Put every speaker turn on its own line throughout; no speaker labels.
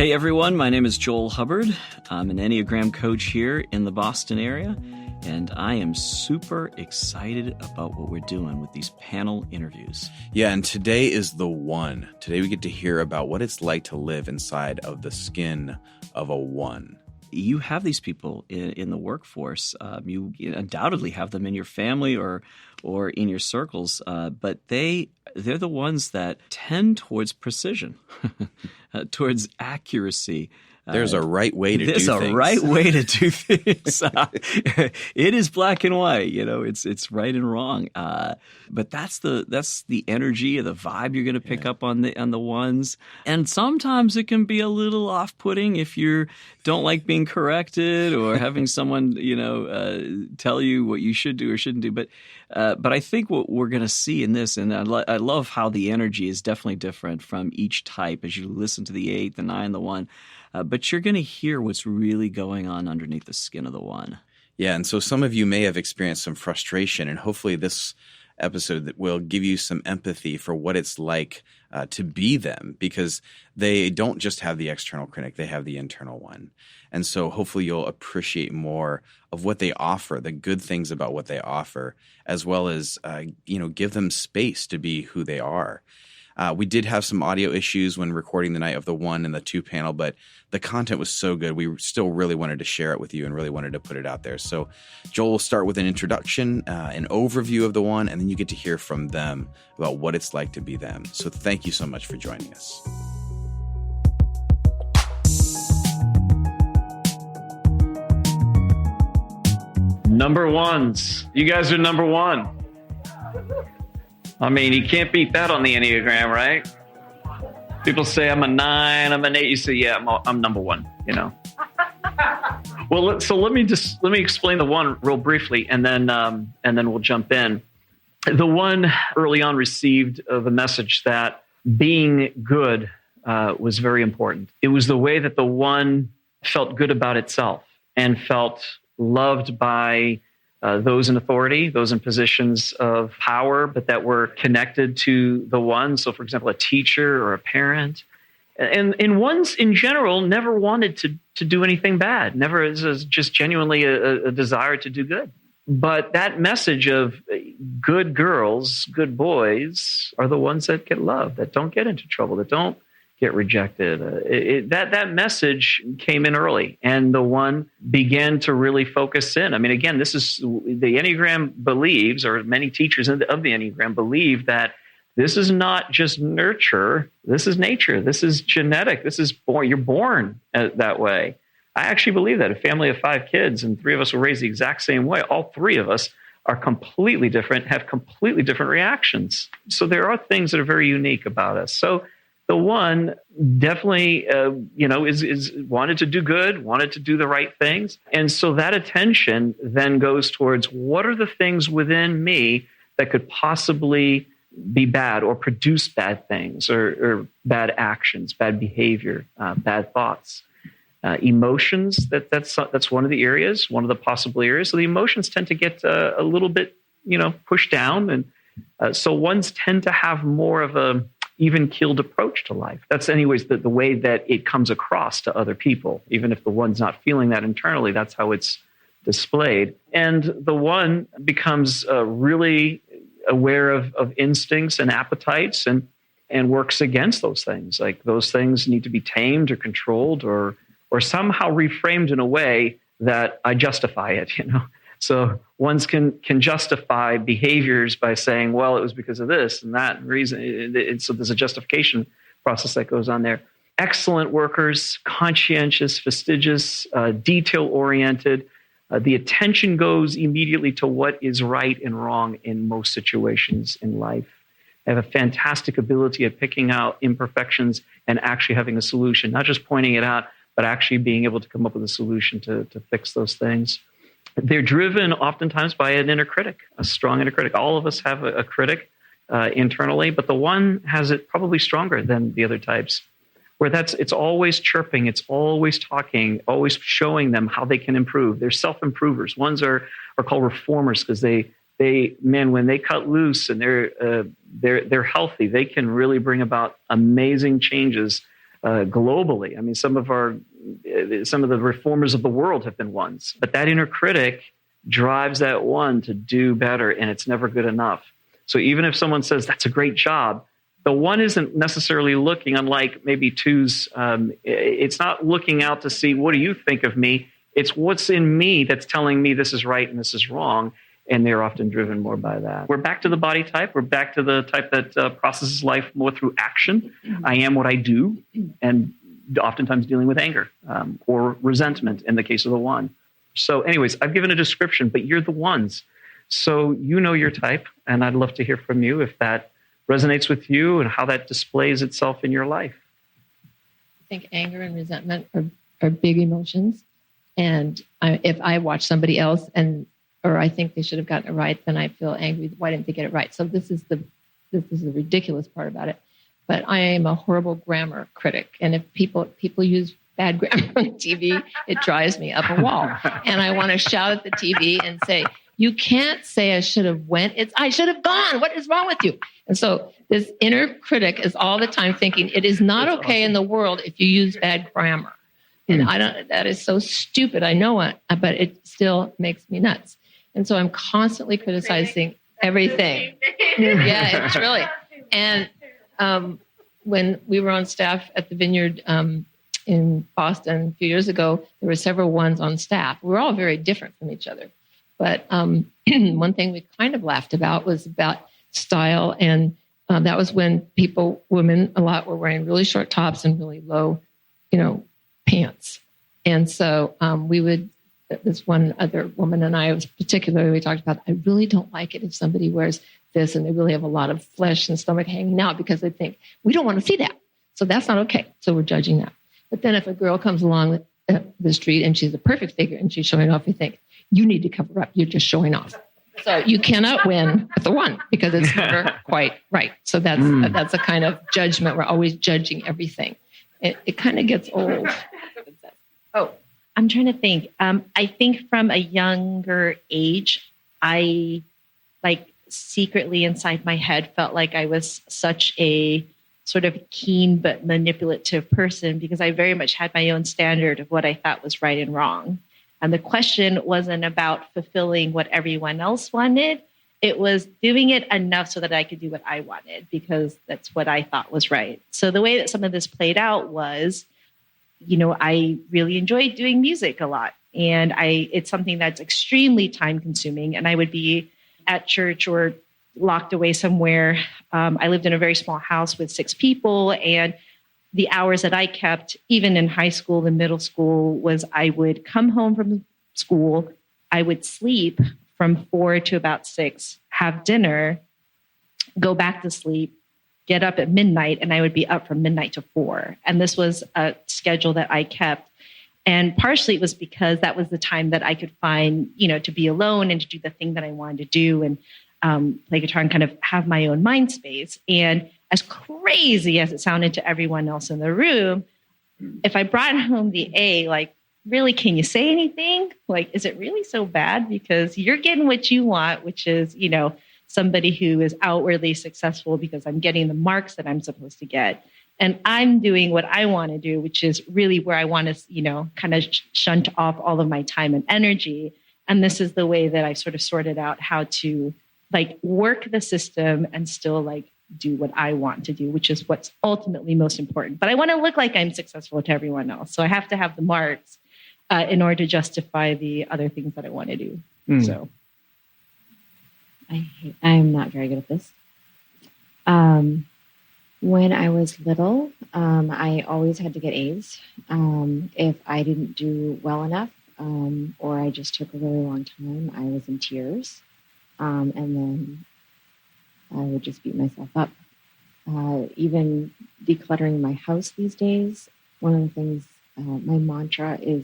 Hey everyone, my name is Joel Hubbard. I'm an Enneagram coach here in the Boston area, and I am super excited about what we're doing with these panel interviews.
Yeah, and today is the one. Today we get to hear about what it's like to live inside of the skin of a one.
You have these people in the workforce. You undoubtedly have them in your family or in your circles, but they're the ones that tend towards precision, towards accuracy.
There's a right way to do things.
There's a right way to do things. It is black and white, it's right and wrong. But that's the energy or the vibe you're going to pick up on the ones. And sometimes it can be a little off-putting if you don't like being corrected or having someone, tell you what you should do or shouldn't do. But I think what we're going to see in this, and I love how the energy is definitely different from each type as you listen to the 8, the 9, the 1. But you're going to hear what's really going on underneath the skin of the one.
Yeah, and so some of you may have experienced some frustration, and hopefully this episode will give you some empathy for what it's like to be them, because they don't just have the external critic, they have the internal one. And so hopefully you'll appreciate more of what they offer, the good things about what they offer, as well as give them space to be who they are. We did have some audio issues when recording the night of the 1 and the 2 panel, but the content was so good. We still really wanted to share it with you and really wanted to put it out there. So Joel will start with an introduction, an overview of the 1, and then you get to hear from them about what it's like to be them. So thank you so much for joining us.
Number ones. You guys are number 1. I mean, you can't beat that on the Enneagram, right? People say I'm a 9, I'm an 8. You say, yeah, I'm number 1, Well, so let me explain the 1 real briefly, and then we'll jump in. The 1 early on received the message that being good was very important. It was the way that the 1 felt good about itself and felt loved by those in authority, those in positions of power, but that were connected to the 1. So, for example, a teacher or a parent. And 1s in general never wanted to do anything bad, never is just genuinely a desire to do good. But that message of good girls, good boys are the ones that get loved, that don't get into trouble, that don't get rejected. That message came in early, and the 1 began to really focus in. I mean, again, this is the Enneagram believes, or many teachers of the Enneagram believe, that this is not just nurture. This is nature. This is genetic. This is born. You're born that way. I actually believe that. A family of 5 kids, and 3 of us were raised the exact same way. All 3 of us are completely different, have completely different reactions. So there are things that are very unique about us. So the 1 definitely, is wanted to do good, wanted to do the right things. And so that attention then goes towards what are the things within me that could possibly be bad or produce bad things or bad actions, bad behavior, bad thoughts. Emotions, that's one of the areas, one of the possible areas. So the emotions tend to get a little bit, pushed down. And so 1s tend to have more of a even-keeled approach to life. That's anyways the way that it comes across to other people. Even if the 1's not feeling that internally, that's how it's displayed. And the 1 becomes really aware of instincts and appetites and works against those things. Like those things need to be tamed or controlled or somehow reframed in a way that I justify it, So 1s can justify behaviors by saying, well, it was because of this and that reason. So there's a justification process that goes on there. Excellent workers, conscientious, fastidious, detail-oriented. The attention goes immediately to what is right and wrong in most situations in life. They have a fantastic ability at picking out imperfections and actually having a solution, not just pointing it out, but actually being able to come up with a solution to fix those things. They're driven oftentimes by an inner critic, a strong inner critic. All of us have a critic internally, but the 1 has it probably stronger than the other types, where it's always chirping, it's always talking, always showing them how they can improve. They're self-improvers. 1s are called reformers because when they cut loose and they're healthy, they can really bring about amazing changes globally. I mean, some of the reformers of the world have been ones, but that inner critic drives that one to do better, and it's never good enough. So even if someone says that's a great job, the one isn't necessarily looking, unlike maybe two's, it's not looking out to see, what do you think of me? It's what's in me that's telling me this is right and this is wrong. And they're often driven more by that. We're back to the body type. We're back to the type that processes life more through action. I am what I do, and oftentimes dealing with anger or resentment in the case of the one. So anyways, I've given a description, but you're the ones. So you know your type, and I'd love to hear from you if that resonates with you and how that displays itself in your life.
I think anger and resentment are big emotions. And if I watch somebody else or I think they should have gotten it right, then I feel angry. Why didn't they get it right? So this is the ridiculous part about it. But I am a horrible grammar critic. And if people use bad grammar on TV, it drives me up a wall. And I want to shout at the TV and say, you can't say I should have went. It's I should have gone. What is wrong with you? And so this inner critic is all the time thinking it is not That's okay awesome. In the world if you use bad grammar. And that is so stupid. I know it, but it still makes me nuts. And so I'm constantly criticizing everything. Yeah, it's really. And when we were on staff at the Vineyard in Boston a few years ago, there were several ones on staff. We were all very different from each other. But one thing we kind of laughed about was about style. And that was when women a lot were wearing really short tops and really low, pants. And so this one other woman and I was particularly, we talked about, I really don't like it if somebody wears this and they really have a lot of flesh and stomach hanging out because they think, we don't want to see that. So that's not okay. So we're judging that. But then if a girl comes along the street and she's a perfect figure and she's showing off, we think, you need to cover up. You're just showing off. So you cannot win with the one because it's never quite right. So that's a kind of judgment. We're always judging everything. It kind of gets old.
Oh, I'm trying to think. I think from a younger age, I secretly inside my head felt like I was such a sort of keen but manipulative person because I very much had my own standard of what I thought was right and wrong. And the question wasn't about fulfilling what everyone else wanted. It was doing it enough so that I could do what I wanted because that's what I thought was right. So the way that some of this played out was, I really enjoyed doing music a lot. And it's something that's extremely time consuming. And I would be at church or locked away somewhere. I lived in a very small house with 6 people. And the hours that I kept, even in high school and middle school, was I would come home from school. I would sleep from 4 to about 6, have dinner, go back to sleep, get up at midnight, and I would be up from midnight to 4. And this was a schedule that I kept. And partially it was because that was the time that I could find, to be alone and to do the thing that I wanted to do and play guitar and kind of have my own mind space. And as crazy as it sounded to everyone else in the room, if I brought home the A, really, can you say anything? Is it really so bad? Because you're getting what you want, which is, somebody who is outwardly successful because I'm getting the marks that I'm supposed to get. And I'm doing what I want to do, which is really where I want to, kind of shunt off all of my time and energy. And this is the way that I sort of sorted out how to work the system and still do what I want to do, which is what's ultimately most important. But I want to look like I'm successful to everyone else. So I have to have the marks in order to justify the other things that I want to do. So
I'm not very good at this. When I was little, I always had to get A's. If I didn't do well enough, or I just took a really long time, I was in tears. And then I would just beat myself up. Even decluttering my house these days, one of the things, my mantra is,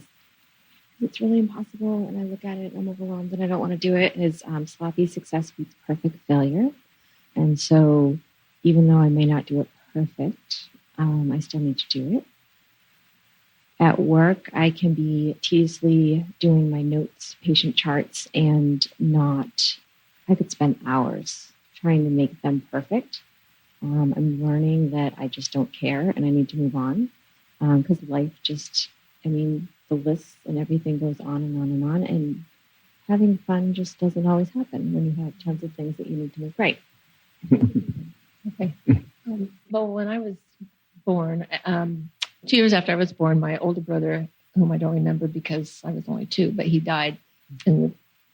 it's really impossible, and I look at it and I'm overwhelmed and I don't want to do it, is sloppy success beats perfect failure. And so even though I may not do it perfect, I still need to do it. At work, I can be tediously doing my notes, patient charts, and I could spend hours trying to make them perfect. I'm learning that I just don't care and I need to move on. because life just, I mean, the lists and everything goes on and on and on. And having fun just doesn't always happen when you have tons of things that you need to make right.
Okay. Well, when I was born, 2 years after I was born, my older brother, whom I don't remember because I was only 2, but he died in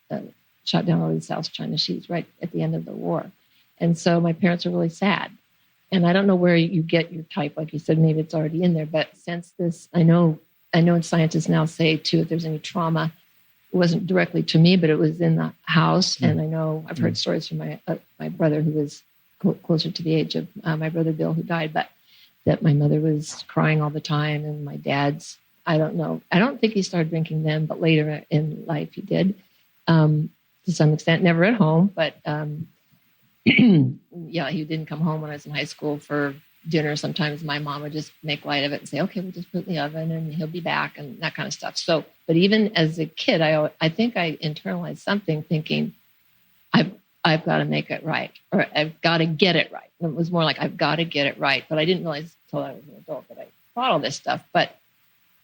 the shot down over the South China Seas right at the end of the war. And so my parents were really sad. And I don't know where you get your type. Like you said, maybe it's already in there. But since this, I know scientists now say, too, if there's any trauma, it wasn't directly to me, but it was in the house. And I know I've heard stories from my brother, who was closer to the age of my brother Bill, who died, but that my mother was crying all the time. And my dad's, I don't know. I don't think he started drinking then, but later in life he did, to some extent. Never at home, but yeah, he didn't come home when I was in high school for dinner. Sometimes my mom would just make light of it and say, okay, we'll just put it in the oven and he'll be back and that kind of stuff. So, but even as a kid, I think I internalized something thinking, I've got to make it right, or I've got to get it right. And it was more like, I've got to get it right. But I didn't realize until I was an adult that I thought all this stuff, but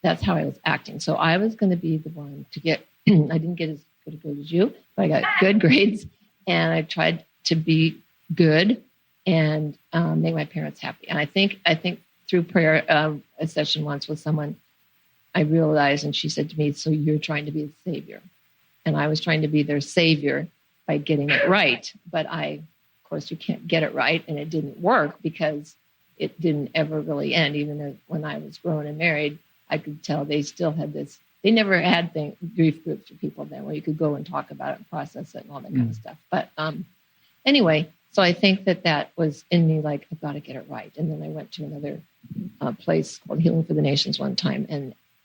that's how I was acting. So I was going to be the one to get, I didn't get as good a grade as you, but I got good grades, and I tried to be good and make my parents happy. And I think through prayer, a session once with someone, I realized, and she said to me, so you're trying to be the savior. And I was trying to be their savior by getting it right. But of course, you can't get it right. And it didn't work because it didn't ever really end. Even though when I was grown and married, I could tell they still had this. They never had grief groups for people then where you could go and talk about it and process it and all that kind of stuff. But anyway, so I think that was in me, like, I've got to get it right. And then I went to another place called Healing for the Nations one time.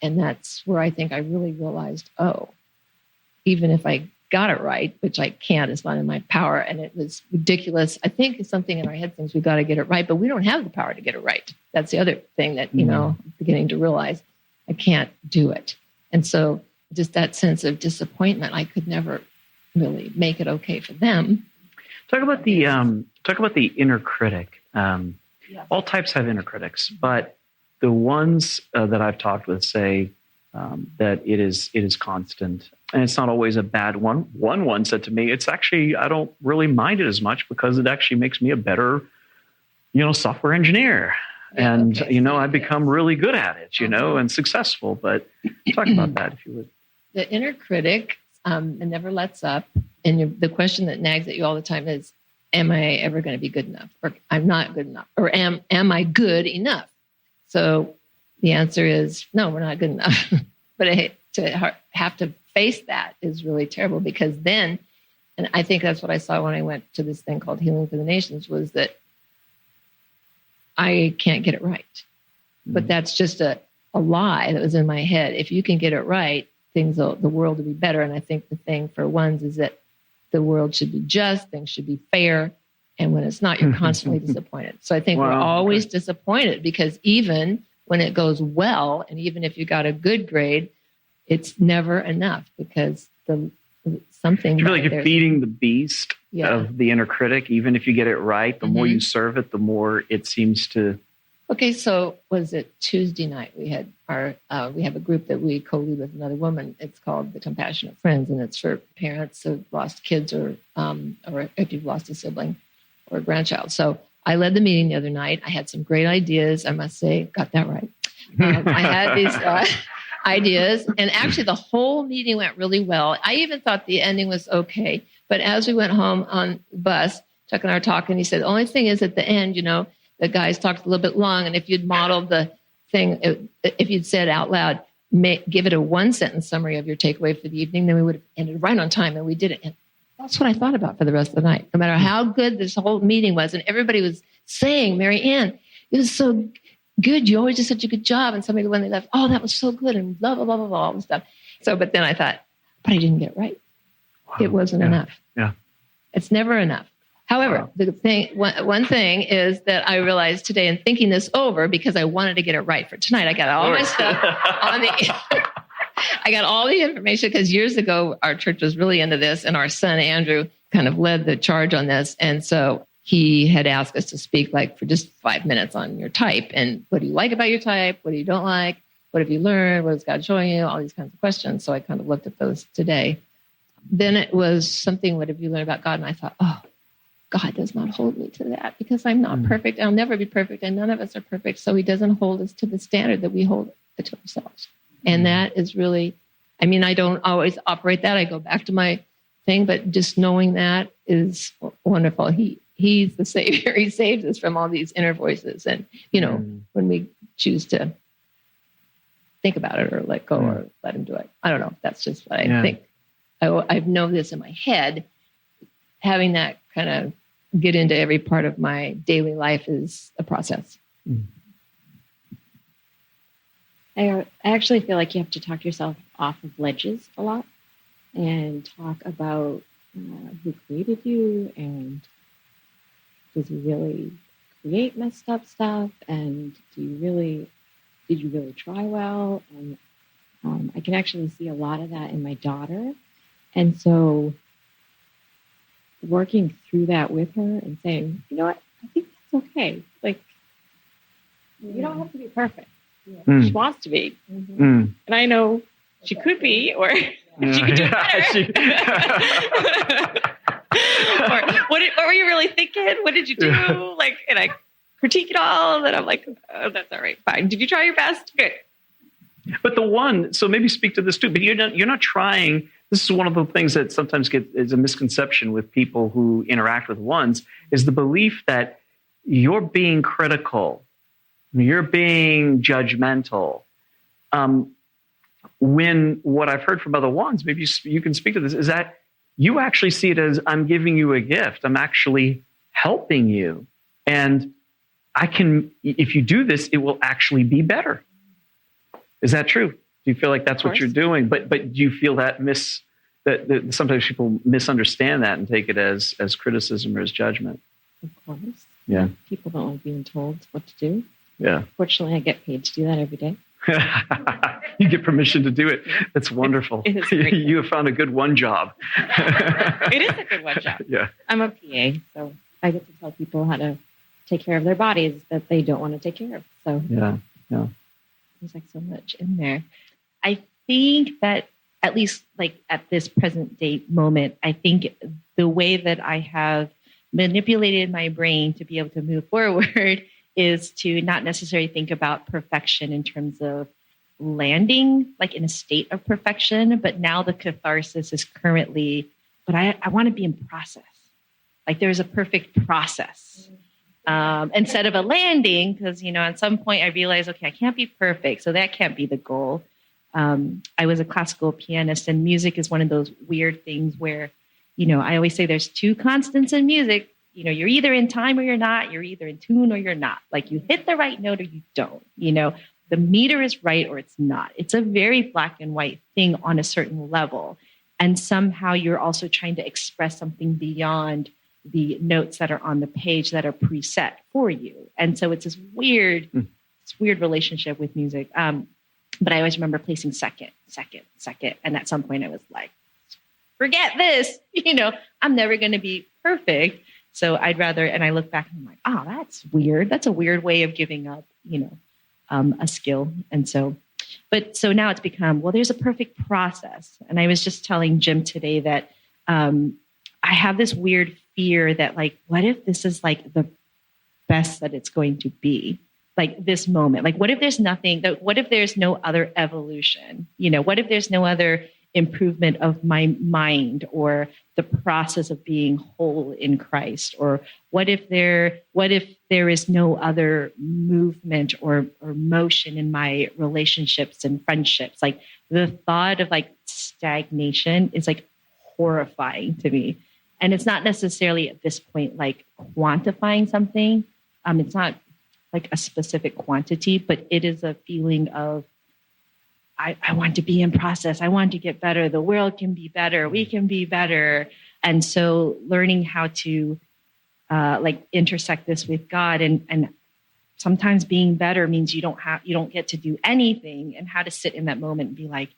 And that's where I think I really realized, oh, even if I got it right, which I can't, it's not in my power. And it was ridiculous. I think it's something in our head thinks we got to get it right, but we don't have the power to get it right. That's the other thing that, I'm beginning to realize. I can't do it. And so just that sense of disappointment, I could never really make it okay for them.
Talk about the inner critic. All types have inner critics, but the ones that I've talked with say that it is constant, and it's not always a bad one. One said to me, "It's actually, I don't really mind it as much because it actually makes me a better, software engineer, and I become really good at it, and successful." But talk about that if you would.
The inner critic, it never lets up. And the question that nags at you all the time is, am I ever going to be good enough? Or I'm not good enough? Or am I good enough? So the answer is, no, we're not good enough. But to have to face that is really terrible, because then, and I think that's what I saw when I went to this thing called Healing for the Nations, was that I can't get it right. But that's just a lie that was in my head. If you can get it right, the world will be better. And I think the thing for ones is that the world should be just, things should be fair. And when it's not, you're constantly disappointed. So I think we're always disappointed, because even when it goes well, and even if you got a good grade, it's never enough, because something.
You feel like you're feeding the beast of the inner critic. Even if you get it right, the more you serve it, the more it seems to.
Okay, so was it Tuesday night? We had we have a group that we co-lead with another woman. It's called the Compassionate Friends, and it's for parents who've lost kids, or if you've lost a sibling or a grandchild. So I led the meeting the other night. I had some great ideas. I must say, got that right. I had these ideas, and actually the whole meeting went really well. I even thought the ending was okay. But as we went home on the bus, Chuck and I were talking. He said, the only thing is at the end, the guys talked a little bit long, and if you'd modeled the thing, if you'd said out loud, give it a one-sentence summary of your takeaway for the evening, then we would have ended right on time, and we did it. And that's what I thought about for the rest of the night, no matter how good this whole meeting was. And everybody was saying, Mary Ann, it was so good. You always did such a good job. And somebody, when they left, oh, that was so good, and blah, blah, blah, blah, blah, all this stuff. So, but then I thought, but I didn't get it right. Wow. It wasn't enough.
Yeah.
It's never enough. However, the thing, one thing is that I realized today in thinking this over, because I wanted to get it right for tonight, I got all my stuff on I got all the information, because years ago, our church was really into this, and our son, Andrew, kind of led the charge on this. And so he had asked us to speak like for just 5 minutes on your type. And what do you like about your type? What do you don't like? What have you learned? What is God showing you? All these kinds of questions. So I kind of looked at those today. Then it was something, what have you learned about God? And I thought, oh, God does not hold me to that because I'm not perfect. I'll never be perfect. And none of us are perfect. So he doesn't hold us to the standard that we hold it to ourselves. And that is really, I mean, I don't always operate that. I go back to my thing, but just knowing that is wonderful. He's the Savior. He saves us from all these inner voices. And, you know, when we choose to think about it or let go or let him do it. I don't know. That's just what I think. I've known this in my head. Having that kind of get into every part of my daily life is a process.
I actually feel like you have to talk yourself off of ledges a lot and talk about who created you and does he really create messed up stuff and did you really try well? And I can actually see a lot of that in my daughter. And so working through that with her and saying, you know what, I think that's okay. Like, you don't have to be perfect. She wants to be. And I know she could be, or she could do better. Or what were you really thinking? What did you do? Like, and I critique it all, and I'm like, oh, that's all right, fine. Did you try your best? Good.
But the one, so maybe speak to this too, but you're not trying. This is one of the things that sometimes is a misconception with people who interact with ones, is the belief that you're being critical, you're being judgmental. When what I've heard from other ones, maybe you can speak to this, is that you actually see it as I'm giving you a gift. I'm actually helping you. And if you do this, it will actually be better. Is that true? Do you feel like that's what you're doing? But do you feel that sometimes people misunderstand that and take it as criticism or as judgment?
Of course.
Yeah.
People don't like being told what to do.
Yeah.
Fortunately, I get paid to do that every day.
You get permission to do it. That's wonderful.
It is great.
You have found a good one job.
It is a good one job.
Yeah.
I'm a PA, so I get to tell people how to take care of their bodies that they don't want to take care of. So
yeah.
There's like so much in there. I think that at least like at this present date moment, I think the way that I have manipulated my brain to be able to move forward is to not necessarily think about perfection in terms of landing like in a state of perfection, but now the catharsis is currently, but I want to be in process. Like there's a perfect process. Instead of a landing, because, you know, at some point I realized, okay, I can't be perfect. So that can't be the goal. I was a classical pianist, and music is one of those weird things where, you know, I always say there's two constants in music. You know, you're either in time or you're not. You're either in tune or you're not. Like you hit the right note or you don't. You know, the meter is right or it's not. It's a very black and white thing on a certain level. And somehow you're also trying to express something beyond the notes that are on the page that are preset for you. And so it's this weird relationship with music. But I always remember placing second. And at some point I was like, forget this, you know, I'm never going to be perfect. So I'd rather, and I look back and I'm like, oh, that's weird. That's a weird way of giving up, you know, a skill. And so now it's become, well, there's a perfect process. And I was just telling Jim today that I have this weird fear that like, what if this is like the best that it's going to be? Like this moment, like what if there's nothing, what if there's no other evolution? You know, what if there's no other improvement of my mind or the process of being whole in Christ? Or what if there is no other movement or motion in my relationships and friendships? Like the thought of like stagnation is like horrifying to me. And it's not necessarily at this point, like quantifying something. It's not like a specific quantity, but it is a feeling of, I want to be in process. I want to get better. The world can be better. We can be better. And so learning how to like intersect this with God, and sometimes being better means you don't get to do anything, and how to sit in that moment and be like,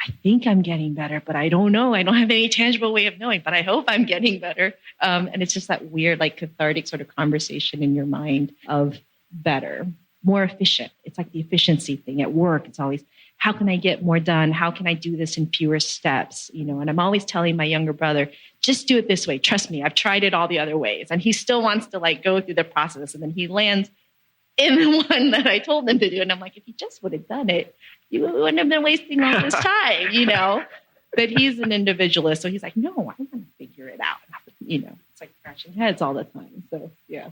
I think I'm getting better, but I don't know. I don't have any tangible way of knowing, but I hope I'm getting better. And it's just that weird, like cathartic sort of conversation in your mind of better, more efficient. It's like the efficiency thing at work. It's always, how can I get more done? How can I do this in fewer steps? You know, and I'm always telling my younger brother, just do it this way. Trust me, I've tried it all the other ways. And he still wants to like go through the process. And then he lands in the one that I told him to do. And I'm like, if you just would have done it, you wouldn't have been wasting all this time, you know? But he's an individualist. So he's like, no, I want to figure it out. You know, it's like crashing heads all the time. So, yeah.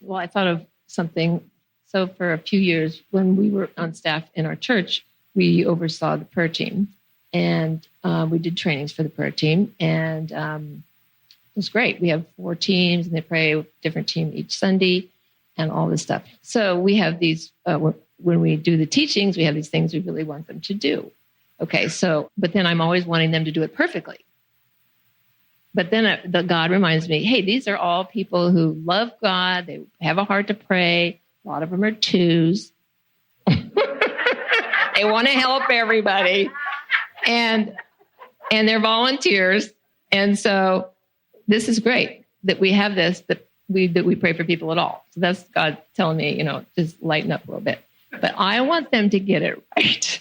Well, I thought of something. So for a few years, when we were on staff in our church, we oversaw the prayer team. And we did trainings for the prayer team. And it was great. We have 4 teams, and they pray with a different team each Sunday and all this stuff. So we have these, when we do the teachings, we have these things we really want them to do. Okay, so, but then I'm always wanting them to do it perfectly. But then God reminds me, hey, these are all people who love God. They have a heart to pray. A lot of them are 2s. They want to help everybody. And they're volunteers. And so this is great that we have this, that we pray for people at all. So that's God telling me, you know, just lighten up a little bit. But I want them to get it right.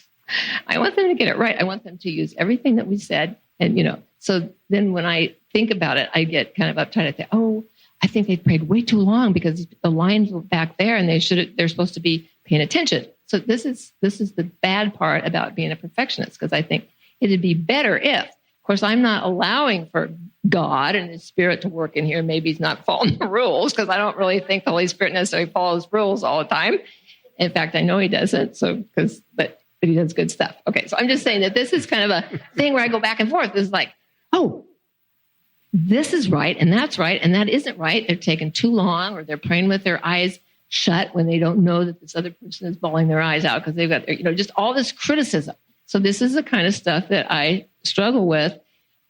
I want them to get it right. I want them to use everything that we said. And, you know, so then when I think about it, I get kind of uptight. I think, oh, I think they prayed way too long because the lines were back there and they're supposed to be paying attention. So this is the bad part about being a perfectionist, because I think it'd be better if, of course, I'm not allowing for God and His Spirit to work in here. Maybe He's not following the rules, because I don't really think the Holy Spirit necessarily follows rules all the time. In fact, I know He doesn't. So, but He does good stuff. Okay, so I'm just saying that this is kind of a thing where I go back and forth. It's like, oh, this is right, and that's right, and that isn't right. They're taking too long, or they're praying with their eyes shut when they don't know that this other person is bawling their eyes out because they've got their, you know, just all this criticism. So this is the kind of stuff that I struggle with,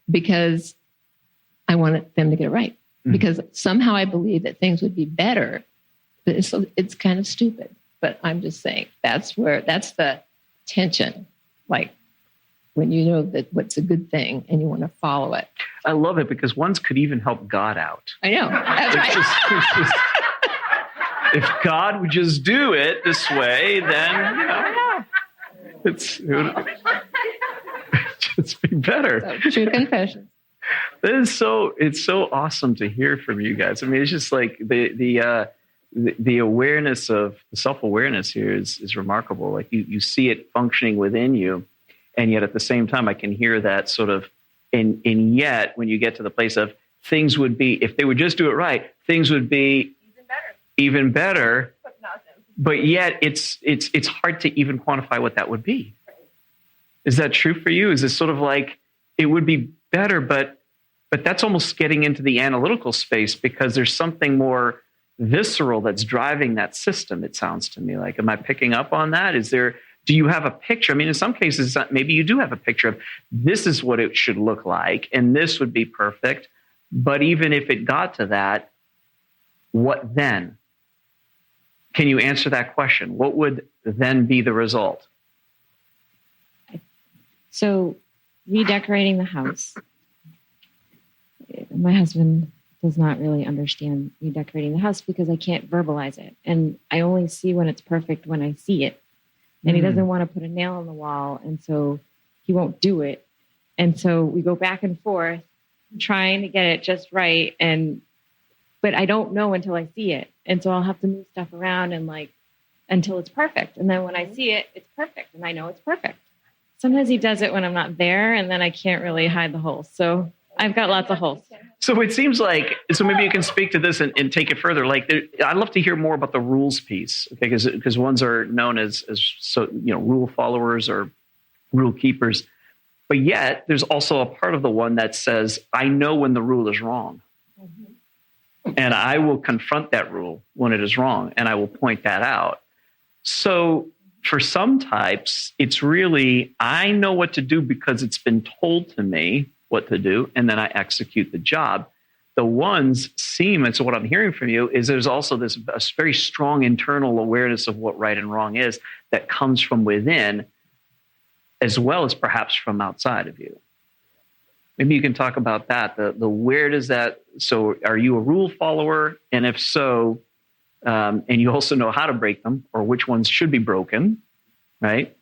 because I want them to get it right. Mm-hmm. Because somehow I believe that things would be better, but it's kind of stupid. But I'm just saying that's the tension. Like when you know that what's a good thing and you want to follow it.
I love it, because ones could even help God out.
I know. That's right.
If God would just do it this way, then, you know, it would just be better.
So, true confession.
It's so awesome to hear from you guys. I mean, it's just like the awareness of the self-awareness here is remarkable. Like you see it functioning within you, and yet at the same time, I can hear that sort of, and yet when you get to the place of things would be, if they would just do it right, things would be even better. But yet it's hard to even quantify what that would be. Is that true for you? Is it sort of like it would be better, but that's almost getting into the analytical space, because there's something more visceral that's driving that system, it sounds to me like. Am I picking up on that? Do you have a picture? I mean, in some cases, maybe you do have a picture of this is what it should look like, and this would be perfect. But even if it got to that, what then? Can you answer that question? What would then be the result?
So, redecorating the house. My husband does not really understand redecorating the house because I can't verbalize it. And I only see when it's perfect when I see it. And he doesn't want to put a nail in the wall. And so he won't do it. And so we go back and forth trying to get it just right. But I don't know until I see it. And so I'll have to move stuff around and until it's perfect. And then when I see it, it's perfect. And I know it's perfect. Sometimes he does it when I'm not there, and then I can't really hide the holes. So I've got lots of holes.
So it seems like, so maybe you can speak to this and take it further. Like, I'd love to hear more about the rules piece, because ones are known as rule followers or rule keepers. But yet there's also a part of the one that says, I know when the rule is wrong. Mm-hmm. And I will confront that rule when it is wrong, and I will point that out. So for some types, it's really, I know what to do because it's been told to me what to do, and then I execute the job. The ones seem, and so what I'm hearing from you is there's also a very strong internal awareness of what right and wrong is that comes from within. as well as perhaps from outside of you. Maybe you can talk about that. The where does that? So, are you a rule follower? And if so, and you also know how to break them, or which ones should be broken, right?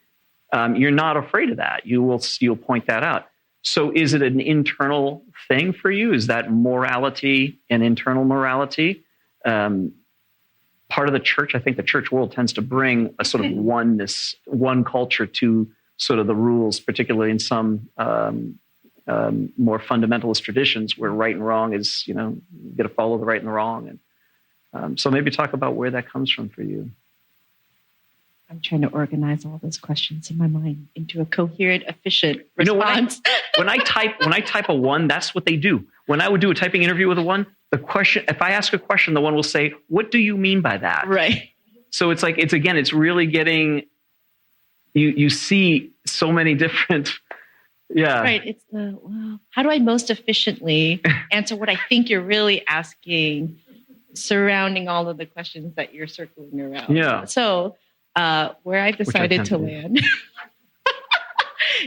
You're not afraid of that. You'll point that out. So, is it an internal thing for you? Is that morality and internal morality? Part of the church, I think the church world tends to bring a sort of oneness, one culture to sort of the rules, particularly in some more fundamentalist traditions where right and wrong is, you got to follow the right and the wrong. And so maybe talk about where that comes from for you.
I'm trying to organize all those questions in my mind into a coherent, efficient response.
When I type a 1, that's what they do. When I would do a typing interview with a 1, the question, if I ask a question, the 1 will say, "What do you mean by that?"
Right.
So it's like, it's really getting, you see so many different, yeah.
Right. It's how do I most efficiently answer what I think you're really asking, surrounding all of the questions that you're circling around?
Yeah.
So where I've decided to land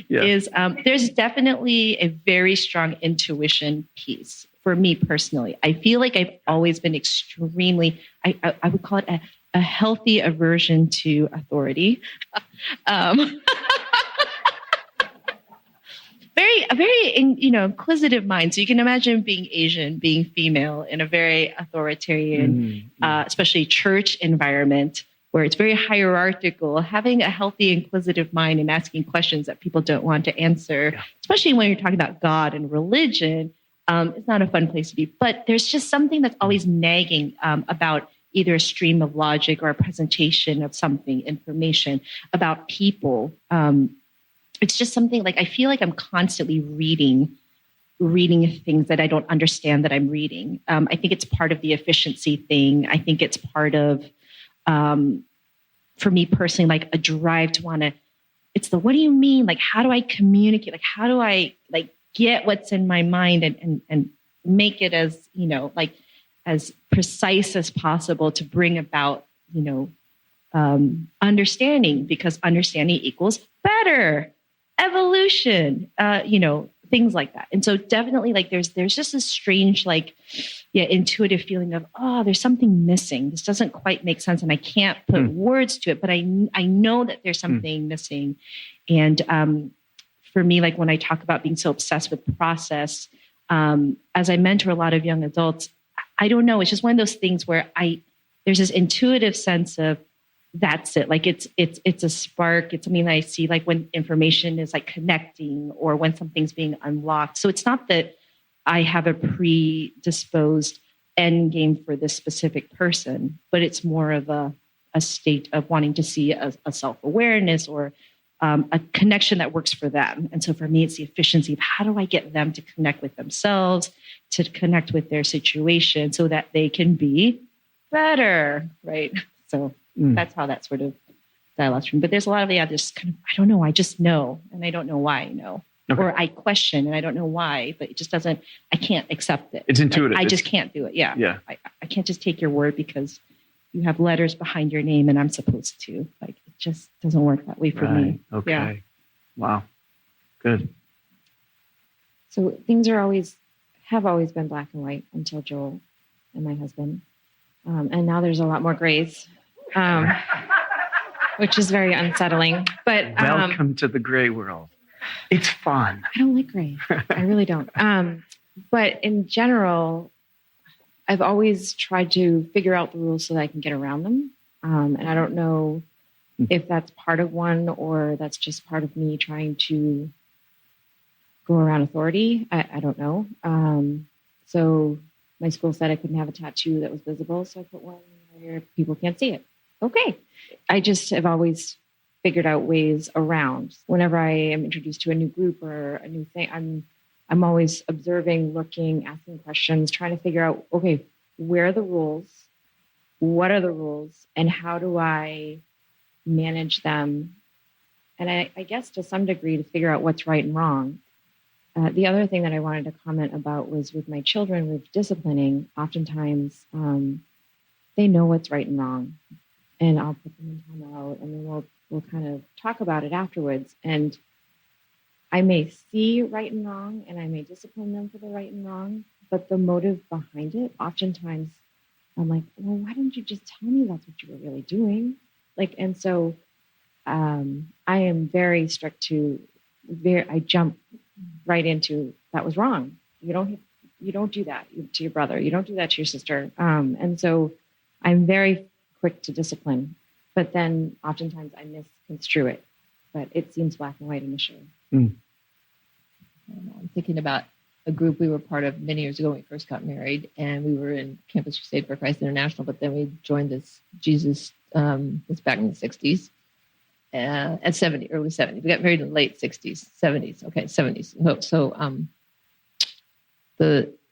is there's definitely a very strong intuition piece for me personally. I feel like I've always been extremely, I would call it a healthy aversion to authority. A very inquisitive mind. So you can imagine being Asian, being female in a very authoritarian, especially church environment where it's very hierarchical. Having a healthy inquisitive mind and asking questions that people don't want to answer, especially when you're talking about God and religion, it's not a fun place to be. But there's just something that's always nagging about either a stream of logic or a presentation of something, information about people. It's just something like I feel like I'm constantly reading things that I don't understand that I'm reading. I think it's part of the efficiency thing. I think it's part of, for me personally, like a drive to want to, it's the, what do you mean? Like, how do I communicate? Like, how do I get what's in my mind and make it as, as precise as possible to bring about, understanding, because understanding equals better. Evolution, things like that. And so definitely there's just a strange, intuitive feeling of, there's something missing. This doesn't quite make sense. And I can't put words to it, but I know that there's something missing. And for me, when I talk about being so obsessed with process, as I mentor a lot of young adults, I don't know. It's just one of those things where there's this intuitive sense of, that's it. It's a spark. It's something that I see when information is connecting or when something's being unlocked. So it's not that I have a predisposed end game for this specific person, but it's more of a state of wanting to see a self-awareness or a connection that works for them. And so for me, it's the efficiency of how do I get them to connect with themselves, to connect with their situation so that they can be better, right? So that's how that sort of dialogues from. But there's a lot of just kind of, I don't know, I just know, and I don't know why I know. Okay. Or I question and I don't know why, but it just doesn't, I can't accept it.
It's intuitive.
I just can't do it. Yeah.
Yeah.
I can't just take your word because you have letters behind your name and I'm supposed to. It just doesn't work that way for me.
Okay.
Yeah.
Wow. Good.
So things have always been black and white until Joel and my husband. And now there's a lot more grays. Which is very unsettling. But
welcome to the gray world. It's fun.
I don't like gray. I really don't. But in general, I've always tried to figure out the rules so that I can get around them. And I don't know if that's part of one or that's just part of me trying to go around authority. I don't know. So my school said I couldn't have a tattoo that was visible, so I put one where people can't see it. Okay. I just have always figured out ways around. Whenever I am introduced to a new group or a new thing, I'm always observing, looking, asking questions, trying to figure out, okay, where are the rules? What are the rules? And how do I manage them? And I guess to some degree to figure out what's right and wrong. The other thing that I wanted to comment about was with my children, with disciplining, oftentimes they know what's right and wrong. And I'll put them in time out and then we'll kind of talk about it afterwards. And I may see right and wrong, and I may discipline them for the right and wrong, but the motive behind it, oftentimes I'm like, well, why didn't you just tell me that's what you were really doing? And so I am very strict I jump right into, that was wrong. You don't do that to your brother. You don't do that to your sister. And so I'm very quick to discipline, but then oftentimes I misconstrue it, but it seems black and white initially.
I'm thinking about a group we were part of many years ago when we first got married, and we were in Campus Crusade for Christ International, but then we joined this Jesus, it's back in the 60s, at early 70s. We got married in the late 60s, 70s. Okay, 70s.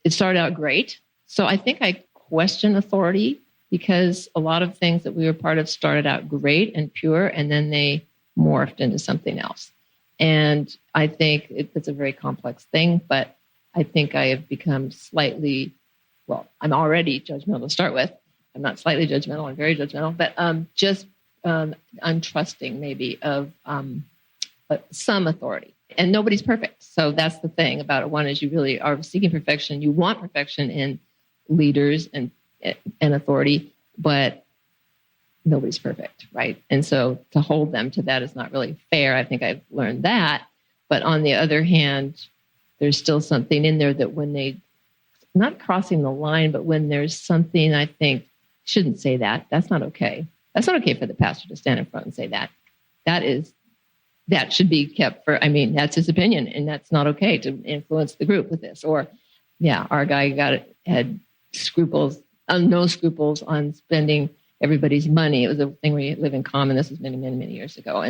It started out great. So I think I question authority because a lot of things that we were part of started out great and pure, and then they morphed into something else. And I think it's a very complex thing, but I think I have become I'm already judgmental to start with. I'm not slightly judgmental, I'm very judgmental, but I'm trusting maybe of some authority. And nobody's perfect. So that's the thing about it. One is you really are seeking perfection. You want perfection in leaders and authority, but nobody's perfect, right? And so to hold them to that is not really fair. I think I've learned that. But on the other hand, there's still something in there that when they, not crossing the line, but when there's something I think shouldn't say that, that's not okay. That's not okay for the pastor to stand in front and say that. That should be kept that's his opinion, and that's not okay to influence the group with this. Or, our guy had no scruples on spending everybody's money. It was a thing where you live in common. This was many, many, many years ago.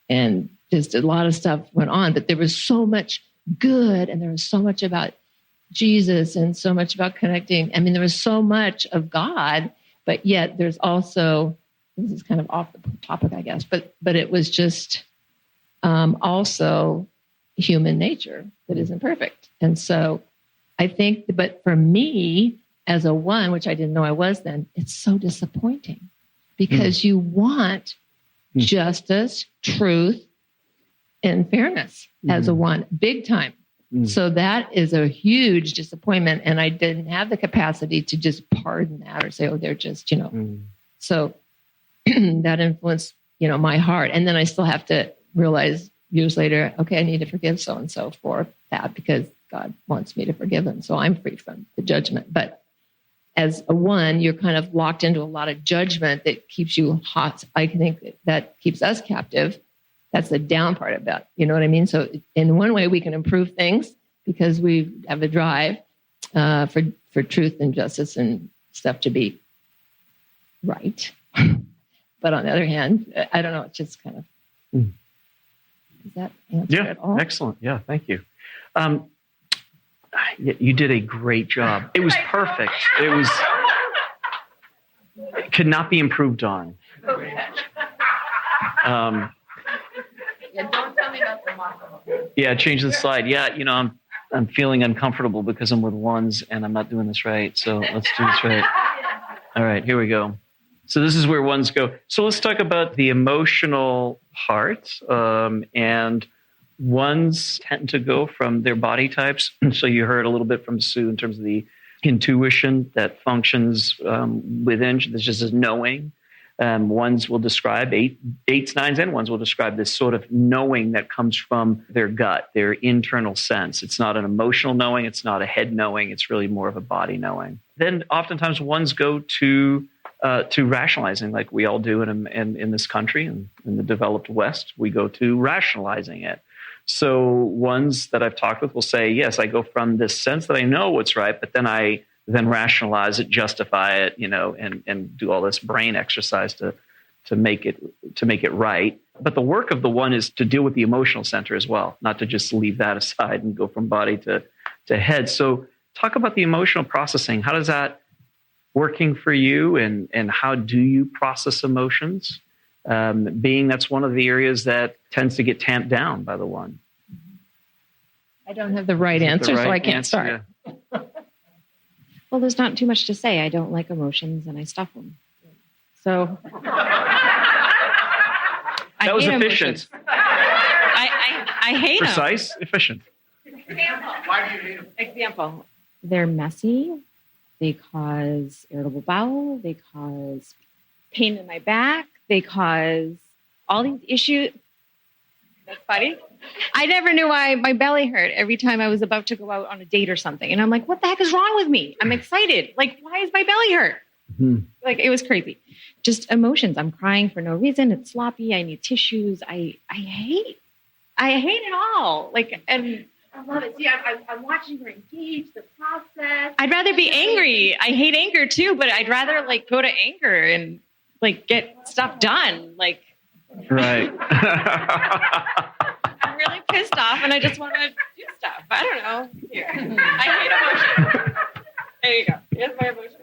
And just a lot of stuff went on, but there was so much good, and there was so much about Jesus and so much about connecting. There was so much of God, but yet there's also, this is kind of off the topic, I guess, but it was just also human nature that isn't perfect. And so I think, but for me as a one, which I didn't know I was then, it's so disappointing because you want justice, truth, and fairness as a one, big time. So that is a huge disappointment. And I didn't have the capacity to just pardon that or say, oh, they're just, So that influenced, my heart. And then I still have to realize years later, okay, I need to forgive so-and-so for that because God wants me to forgive them. So I'm free from the judgment. But as a one, you're kind of locked into a lot of judgment that keeps you hot. I think that keeps us captive. That's the down part of that. You know what I mean? So in one way, we can improve things because we have a drive for truth and justice and stuff to be right. But on the other hand, I don't know. It's just kind of, does that answer it all?
Excellent. Yeah, thank you. You did a great job. It was perfect. It could not be improved on.
Don't tell me about the muscle.
Yeah, change the slide. Yeah, I'm feeling uncomfortable because I'm with ones and I'm not doing this right. So let's do this right. All right, here we go. So this is where ones go. So let's talk about the emotional part. And ones tend to go from their body types. So you heard a little bit from Sue in terms of the intuition that functions within. There's just a knowing. Ones will describe, eights, nines, and ones will describe this sort of knowing that comes from their gut, their internal sense. It's not an emotional knowing. It's not a head knowing. It's really more of a body knowing. Then oftentimes ones go to rationalizing, like we all do in this country and in the developed West. We go to rationalizing it. So ones that I've talked with will say, yes, I go from this sense that I know what's right, but then I rationalize it, justify it, and do all this brain exercise to make it right. But the work of the one is to deal with the emotional center as well, not to just leave that aside and go from body to head. So talk about the emotional processing. How does that working for you, and how do you process emotions? Being that's one of the areas that tends to get tamped down by the one.
I don't have the right answer, so I can't start.
Yeah.
Well, there's not too much to say. I don't like emotions and I stuff them. So
that was efficient.
I hate them.
Precise, efficient.
Why do you hate them? Example. They're messy. They cause irritable bowel. They cause pain in my back. They cause all these issues. That's funny. I never knew why my belly hurt every time I was about to go out on a date or something. And I'm like, what the heck is wrong with me? I'm excited. Like, why is my belly hurt?
Mhm.
Like, it was crazy. Just emotions. I'm crying for no reason. It's sloppy. I need tissues. I hate it all. Like, and I love it. See, I'm watching her engage the process. I'd rather be angry. I hate anger too, but I'd rather like go to anger and like get stuff done. Like,
Right.
I'm really pissed off and I just want to do stuff. I don't know. Here. I hate emotion. There you go. Here's my emotion.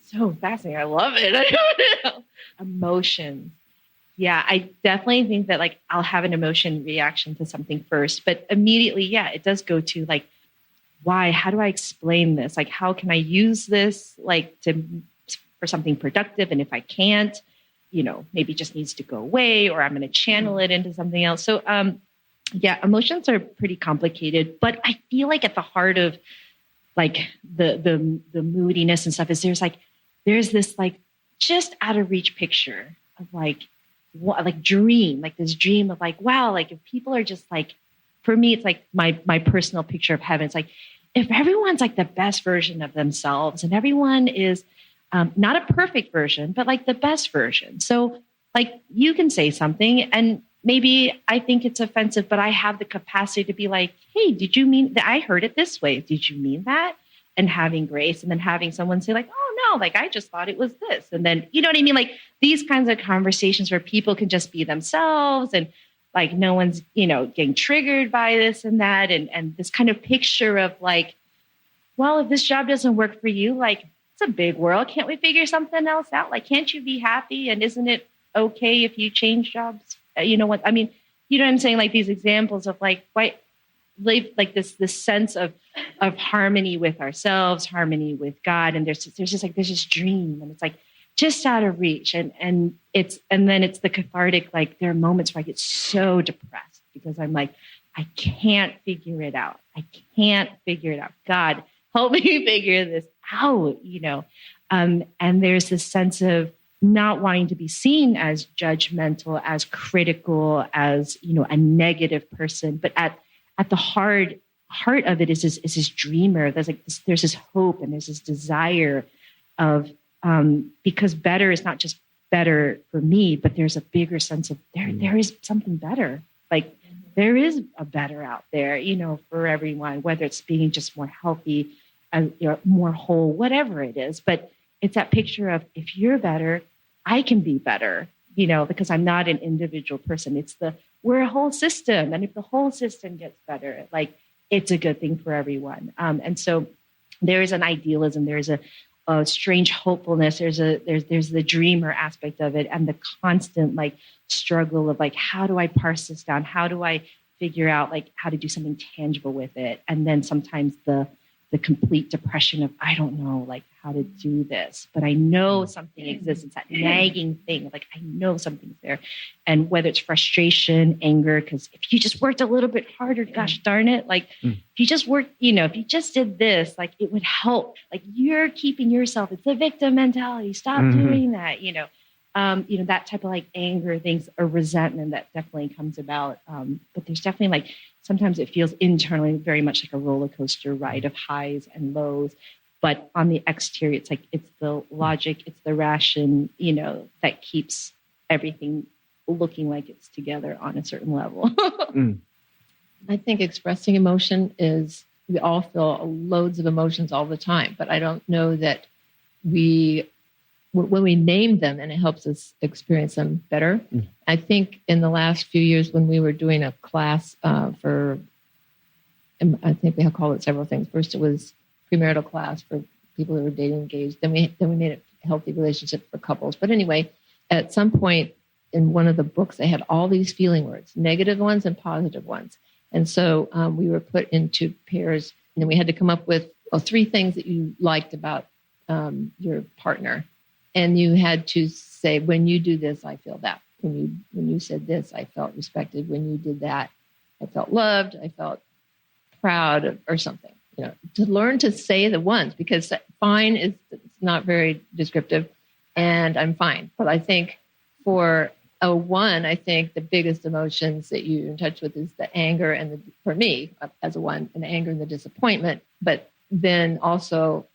So fascinating. I love it. I don't know. Emotions. Yeah, I definitely think that like I'll have an emotion reaction to something first, but immediately, yeah, it does go to like, why? How do I explain this? Like, how can I use this like for something productive? And if I can't, maybe it just needs to go away, or I'm going to channel it into something else. So, yeah, emotions are pretty complicated, but I feel like at the heart of like the moodiness and stuff is there's this like just out of reach picture of like dream, like this dream of like, wow, like if people are just like, for me, it's like my personal picture of heaven. It's like, if everyone's like the best version of themselves and everyone is not a perfect version, but like the best version. So like you can say something and maybe I think it's offensive, but I have the capacity to be like, hey, did you mean that? I heard it this way. Did you mean that? And having grace, and then having someone say like, oh no, like I just thought it was this. And then, you know what I mean? Like these kinds of conversations where people can just be themselves and like no one's, getting triggered by this and that. And this kind of picture of like, well, if this job doesn't work for you, like it's a big world. Can't we figure something else out? Like, can't you be happy? And isn't it okay if you change jobs? You know what I mean? You know what I'm saying? Like these examples of like, why, like this sense of harmony with ourselves, harmony with God. And there's this dream, and it's like just out of reach. And then it's the cathartic, like there are moments where I get so depressed because I'm like, I can't figure it out. God, help me figure this out, and there's this sense of not wanting to be seen as judgmental, as critical, as, a negative person. But at the heart of it is this dreamer. There's this hope and there's this desire of, because better is not just better for me, but there's a bigger sense of there is something better. Like there is a better out there, for everyone, whether it's being just more healthy, more whole, whatever it is. But it's that picture of if you're better, I can be better, because I'm not an individual person. We're a whole system. And if the whole system gets better, like it's a good thing for everyone. And so there is an idealism. There's a strange hopefulness. There's the dreamer aspect of it, and the constant like struggle of like, how do I parse this down? How do I figure out like how to do something tangible with it? And then sometimes the complete depression of, I don't know, like how to do this, but I know something exists. It's that nagging thing. Like I know something's there. And whether it's frustration, anger, because if you just worked a little bit harder, gosh darn it, like if you just worked, if you just did this, like it would help. Like you're keeping yourself, it's the victim mentality. Stop doing that, that type of like anger things or resentment that definitely comes about. But there's definitely like, sometimes it feels internally very much like a roller coaster ride of highs and lows. But on the exterior, it's like, it's the logic, it's the ration, that keeps everything looking like it's together on a certain level.
I think expressing emotion we all feel loads of emotions all the time, but I don't know that when we name them and it helps us experience them better. I think in the last few years when we were doing a class I think we have called it several things. First, it was premarital class for people who were dating engaged. Then we made it a healthy relationship for couples. But anyway, at some point in one of the books, they had all these feeling words, negative ones and positive ones. And so we were put into pairs, and then we had to come up with 3 things that you liked about your partner. And you had to say, when you do this, I feel that. when you said this, I felt respected. When you did that, I felt loved. I felt proud of, or something. To learn to say the ones, because fine is not very descriptive, and I'm fine. But I think for a one, I think the biggest emotions that you're in touch with is the anger and for me as a one, and the anger and the disappointment. But then also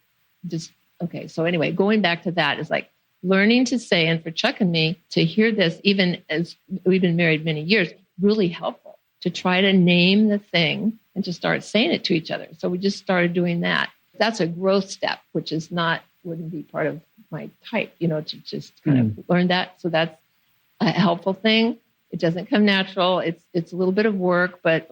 just, okay. So anyway, going back to that is like learning to say, and for Chuck and me to hear this, even as we've been married many years, really helpful to try to name the thing and to start saying it to each other. So we just started doing that. That's a growth step, which is wouldn't be part of my type, to just kind of learn that. So that's a helpful thing. It doesn't come natural. It's a little bit of work, but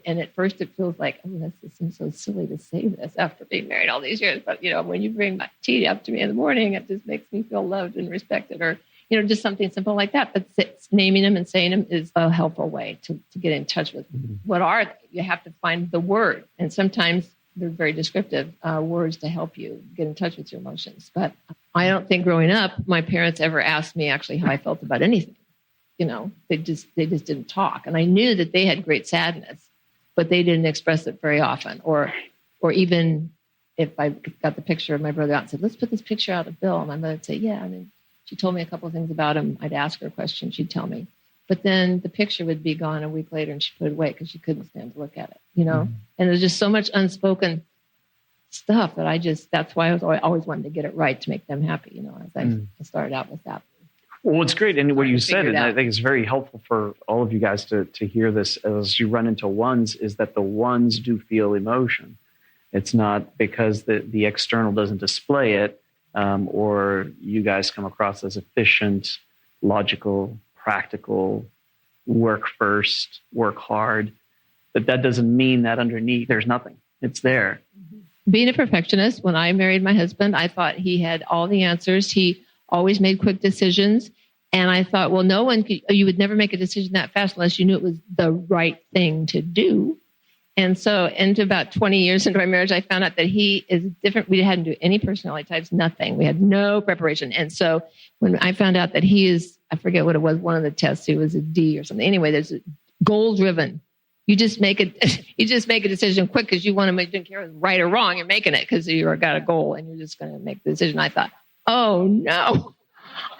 and at first it feels like, this seems so silly to say this after being married all these years. But, when you bring my tea up to me in the morning, it just makes me feel loved and respected, or, just something simple like that. But naming them and saying them is a helpful way to get in touch with what are they. You have to find the word. And sometimes they're very descriptive words to help you get in touch with your emotions. But I don't think growing up, my parents ever asked me actually how I felt about anything. They just didn't talk. And I knew that they had great sadness, but they didn't express it very often. Or even if I got the picture of my brother out and said, let's put this picture out of Bill. And my mother would say, yeah. And then she told me a couple of things about him. I'd ask her a question. She'd tell me. But then the picture would be gone a week later and she'd put it away because she couldn't stand to look at it, And there's just so much unspoken stuff that that's why I always wanted to get it right to make them happy, as I started out with that.
Well, it's great. And what you said, and I think it's very helpful for all of you guys to hear this as you run into ones, is that the ones do feel emotion. It's not because the external doesn't display it, or you guys come across as efficient, logical, practical, work first, work hard. But that doesn't mean that underneath there's nothing. It's there.
Being a perfectionist, when I married my husband, I thought he had all the answers. He always made quick decisions. And I thought, well, you would never make a decision that fast unless you knew it was the right thing to do. And so into about 20 years into our marriage, I found out that he is different. We hadn't do any personality types, nothing. We had no preparation. And so when I found out that he is, I forget what it was, one of the tests, he was a D or something. Anyway, there's a goal driven. You just make a decision quick because you want to make, don't care if it's right or wrong. You're making it because you've got a goal and you're just going to make the decision. I thought, oh no.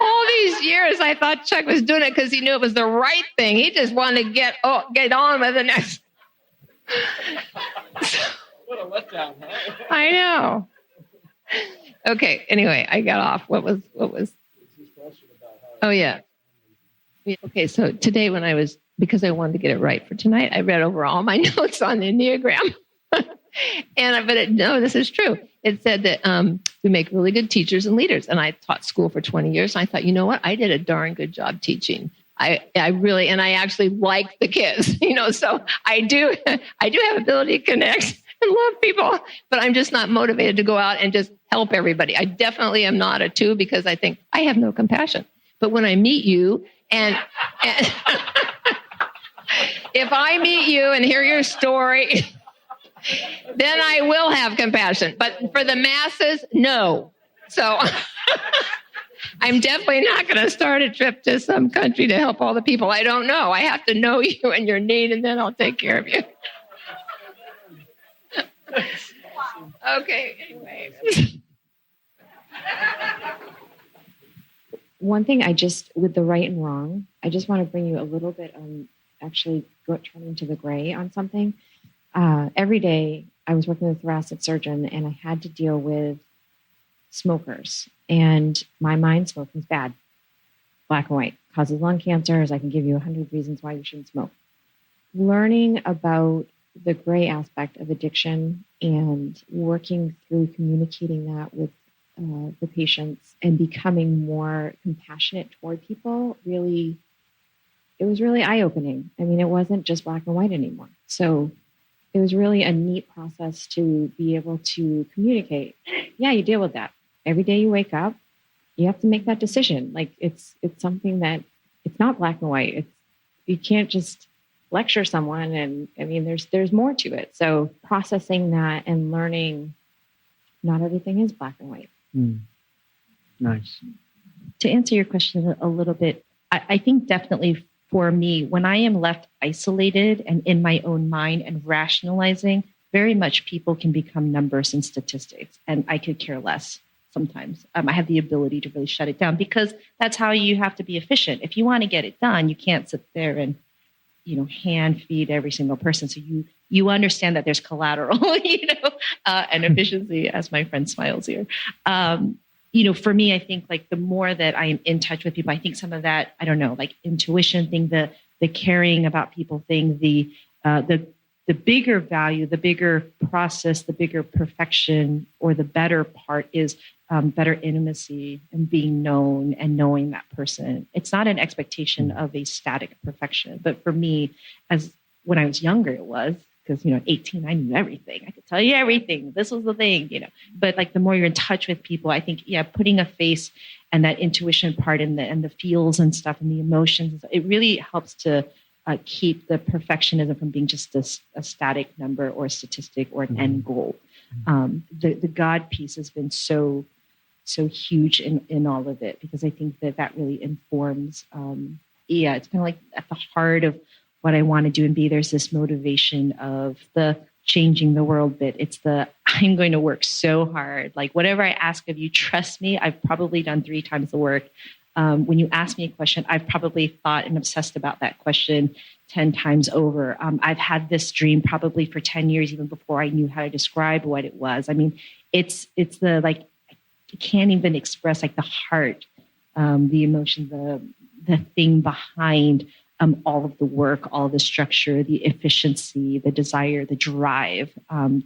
All these years, I thought Chuck was doing it because he knew it was the right thing. He just wanted to get on with the next.
What a letdown, huh?
I know. Okay. Anyway, I got off. What was? Oh yeah. Okay. So today, because I wanted to get it right for tonight, I read over all my notes on the Enneagram. No, this is true. It said that we make really good teachers and leaders. And I taught school for 20 years. And I thought, you know what? I did a darn good job teaching. I actually like the kids, so I do have ability to connect and love people, but I'm just not motivated to go out and just help everybody. I definitely am not a 2 because I think I have no compassion. But when I meet you and if I meet you and hear your story, then I will have compassion. But for the masses, no. So I'm definitely not going to start a trip to some country to help all the people I don't know. I have to know you and your need, and then I'll take care of you. Okay, anyway.
One thing with the right and wrong, I just want to bring you a little bit actually turning to the gray on something. Every day I was working with a thoracic surgeon and I had to deal with smokers, and my mind smoking is bad. Black and white, causes lung cancer. I can give you 100 reasons why you shouldn't smoke. Learning about the gray aspect of addiction and working through communicating that with the patients and becoming more compassionate toward people, it was really eye-opening. I mean, it wasn't just black and white anymore. So it was really a neat process to be able to communicate. Yeah, you deal with that. Every day you wake up, you have to make that decision. Like it's something that it's not black and white. You can't just lecture someone, and I mean, there's more to it. So processing that and learning, not everything is black and white.
Nice.
To answer your question a little bit I think definitely for me, when I am left isolated and in my own mind and rationalizing, very much people can become numbers and statistics, and I could care less sometimes. I have the ability to really shut it down because that's how you have to be efficient. If you want to get it done, you can't sit there and, hand feed every single person. So you understand that there's collateral, and efficiency, as my friend smiles here. For me, I think like the more that I am in touch with people, I think some of that, I don't know, like intuition thing, the caring about people thing, the bigger value, the bigger process, the bigger perfection, or the better part is better intimacy and being known and knowing that person. It's not an expectation of a static perfection, but for me, as when I was younger, it was. Because, 18, I knew everything. I could tell you everything. This was the thing, But like the more you're in touch with people, I think, putting a face and that intuition part and the feels and stuff and the emotions, it really helps to keep the perfectionism from being just a static number or a statistic or an end goal. The God piece has been so huge in all of it, because I think that really informs. It's kind of like at the heart of what I want to do and be. There's this motivation of the changing the world bit. It's I'm going to work so hard. Like whatever I ask of you, trust me, I've probably done 3 times the work. When you ask me a question, I've probably thought and obsessed about that question 10 times over. I've had this dream probably for 10 years, even before I knew how to describe what it was. I mean, it's the, like, you can't even express like the heart, the emotion, the thing behind all of the work, all of the structure, the efficiency, the desire, the drive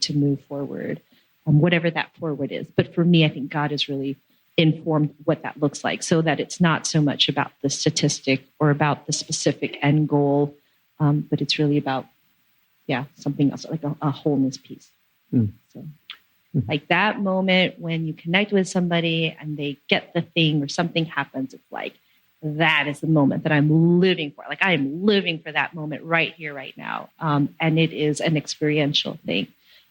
to move forward, whatever that forward is. But for me, I think God has really informed what that looks like, so that it's not so much about the statistic or about the specific end goal, but it's really about, something else, like a wholeness piece. So, like that moment when you connect with somebody and they get the thing or something happens, it's like, that is the moment that I'm living for. Like I am living for that moment right here, right now. And it is an experiential thing.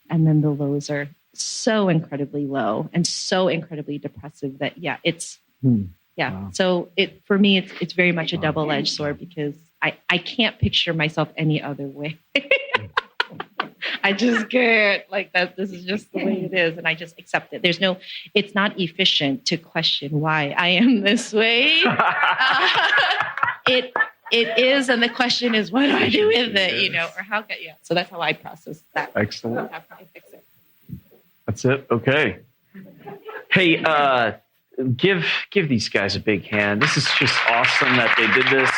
And then the lows are so incredibly low and so incredibly depressive that, it's, Wow. So for me, it's very much a double-edged sword, because I can't picture myself any other way. I just can't, like that. This is just the way it is. And I just accept it. It's not efficient to question why I am this way. It is. And the question is, what do I do with it? Or how can, So that's how I process that.
Excellent.
That's how I fix it.
That's it. Okay. Hey, give these guys a big hand. This is just awesome that they did this.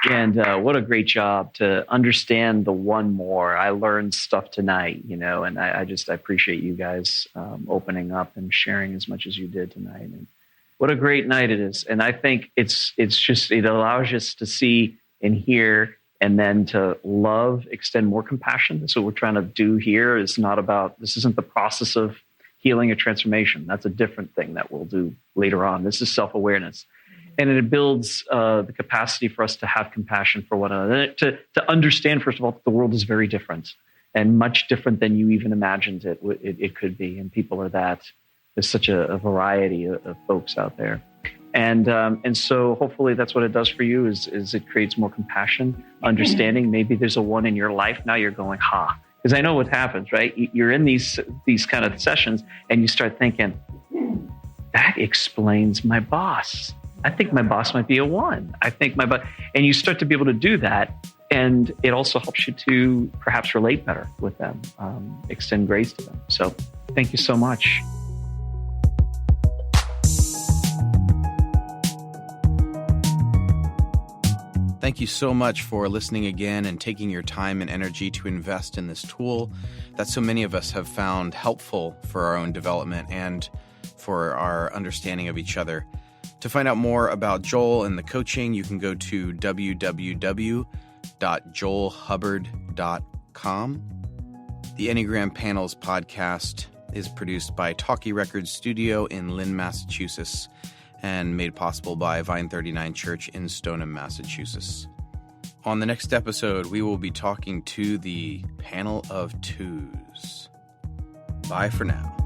And what a great job to understand the one more. I learned stuff tonight, and I appreciate you guys opening up and sharing as much as you did tonight. And what a great night it is. And I think it allows us to see and hear, and then to love, extend more compassion. That's what we're trying to do here. This isn't the process of healing or transformation. That's a different thing that we'll do later on. This is self-awareness. And it builds the capacity for us to have compassion for one another, to understand, first of all, that the world is very different and much different than you even imagined it could be. And people are that. There's such a variety of folks out there. And so hopefully that's what it does for you is it creates more compassion, understanding. Maybe there's a one in your life. Now you're going, because I know what happens, right? You're in these kind of sessions and you start thinking, that explains my boss. I think my boss might be a 1. I think and you start to be able to do that. And it also helps you to perhaps relate better with them, extend grace to them. So thank you so much.
Thank you so much for listening again and taking your time and energy to invest in this tool that so many of us have found helpful for our own development and for our understanding of each other. To find out more about Joel and the coaching, you can go to www.joelhubbard.com. The Enneagram Panels podcast is produced by Talkie Records Studio in Lynn, Massachusetts, and made possible by Vine 39 Church in Stoneham, Massachusetts. On the next episode, we will be talking to the Panel of Twos. Bye for now.